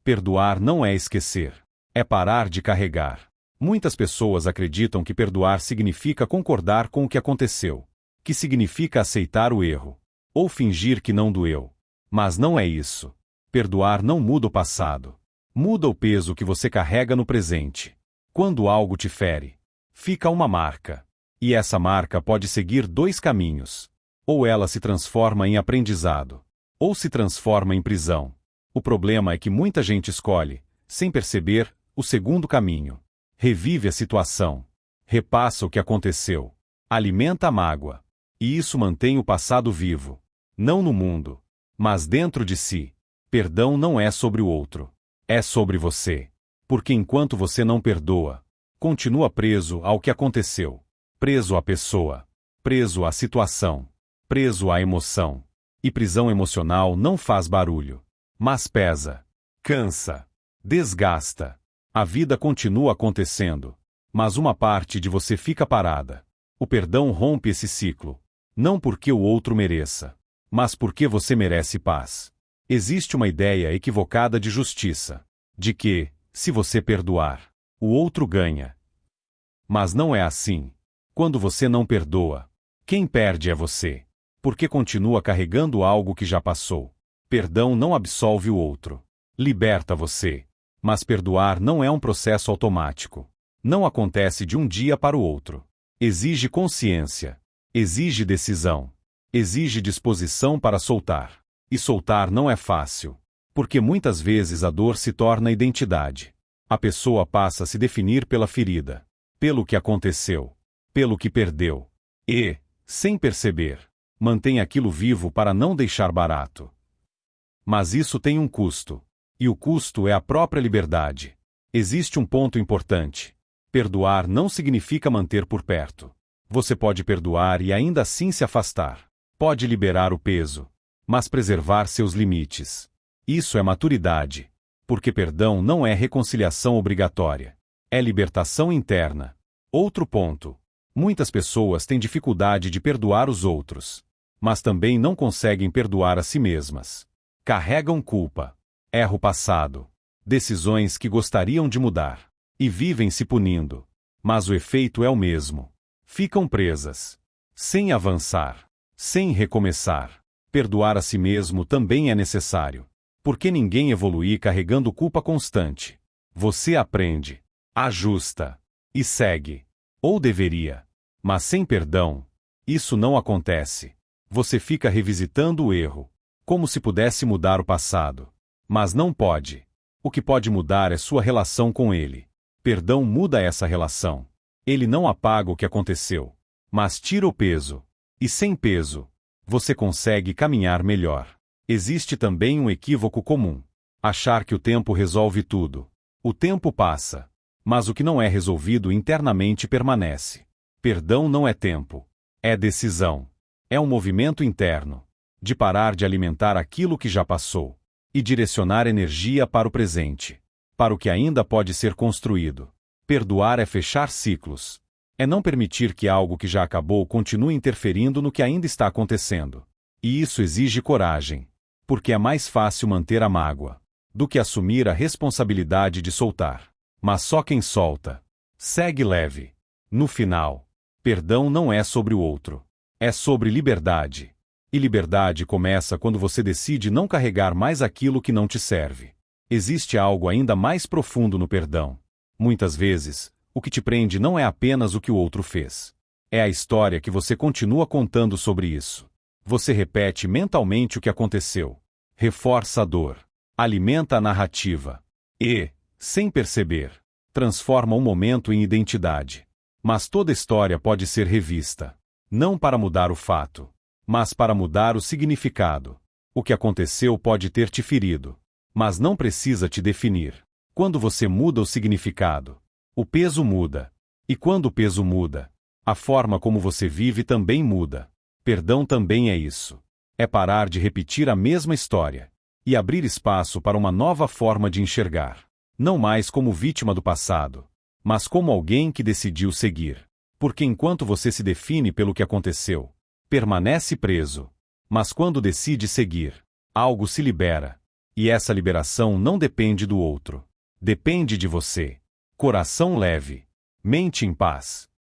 Perdoar não é esquecer. É parar de carregar. Muitas pessoas acreditam que perdoar significa concordar com o que aconteceu, que significa aceitar o erro, ou fingir que não doeu. Mas não é isso. Perdoar não muda o passado. Muda o peso que você carrega no presente. Quando algo te fere, fica uma marca. E essa marca pode seguir dois caminhos. Ou ela se transforma em aprendizado, ou se transforma em prisão. O problema é que muita gente escolhe, sem perceber, o segundo caminho. Revive a situação. Repassa o que aconteceu. Alimenta a mágoa. E isso mantém o passado vivo. Não no mundo, mas dentro de si. Perdão não é sobre o outro. É sobre você. Porque enquanto você não perdoa, continua preso ao que aconteceu. Preso à pessoa. Preso à situação. Preso à emoção. E prisão emocional não faz barulho. Mas pesa. Cansa. Desgasta. A vida continua acontecendo. Mas uma parte de você fica parada. O perdão rompe esse ciclo. Não porque o outro mereça, mas porque você merece paz. Existe uma ideia equivocada de justiça. De que, se você perdoar, o outro ganha. Mas não é assim. Quando você não perdoa, quem perde é você. Porque continua carregando algo que já passou. Perdão não absolve o outro. Liberta você. Mas perdoar não é um processo automático. Não acontece de um dia para o outro. Exige consciência. Exige decisão. Exige disposição para soltar. E soltar não é fácil. Porque muitas vezes a dor se torna identidade. A pessoa passa a se definir pela ferida. Pelo que aconteceu. Pelo que perdeu. E, sem perceber, mantém aquilo vivo para não deixar barato. Mas isso tem um custo. E o custo é a própria liberdade. Existe um ponto importante. Perdoar não significa manter por perto. Você pode perdoar e ainda assim se afastar. Pode liberar o peso, mas preservar seus limites. Isso é maturidade. Porque perdão não é reconciliação obrigatória. É libertação interna. Outro ponto. Muitas pessoas têm dificuldade de perdoar os outros. Mas também não conseguem perdoar a si mesmas. Carregam culpa. Erro passado. Decisões que gostariam de mudar. E vivem se punindo. Mas o efeito é o mesmo. Ficam presas. Sem avançar. Sem recomeçar. Perdoar a si mesmo também é necessário. Porque ninguém evolui carregando culpa constante. Você aprende. Ajusta. E segue. Ou deveria. Mas sem perdão, isso não acontece. Você fica revisitando o erro. Como se pudesse mudar o passado. Mas não pode. O que pode mudar é sua relação com ele. Perdão muda essa relação. Ele não apaga o que aconteceu, mas tira o peso. E sem peso, você consegue caminhar melhor. Existe também um equívoco comum. Achar que o tempo resolve tudo. O tempo passa, mas o que não é resolvido internamente permanece. Perdão não é tempo. É decisão. É um movimento interno. De parar de alimentar aquilo que já passou. E direcionar energia para o presente. Para o que ainda pode ser construído. Perdoar é fechar ciclos. É não permitir que algo que já acabou continue interferindo no que ainda está acontecendo. E isso exige coragem. Porque é mais fácil manter a mágoa do que assumir a responsabilidade de soltar. Mas só quem solta segue leve. No final, perdão não é sobre o outro. É sobre liberdade. E liberdade começa quando você decide não carregar mais aquilo que não te serve. Existe algo ainda mais profundo no perdão. Muitas vezes, o que te prende não é apenas o que o outro fez. É a história que você continua contando sobre isso. Você repete mentalmente o que aconteceu. Reforça a dor. Alimenta a narrativa. E, sem perceber, transforma um momento em identidade. Mas toda história pode ser revista. Não para mudar o fato, mas para mudar o significado. O que aconteceu pode ter te ferido, mas não precisa te definir. Quando você muda o significado, o peso muda. E quando o peso muda, a forma como você vive também muda. Perdão também é isso. É parar de repetir a mesma história e abrir espaço para uma nova forma de enxergar. Não mais como vítima do passado, mas como alguém que decidiu seguir. Porque enquanto você se define pelo que aconteceu, permanece preso. Mas quando decide seguir, algo se libera. E essa liberação não depende do outro. Depende de você. Coração leve. Mente em paz.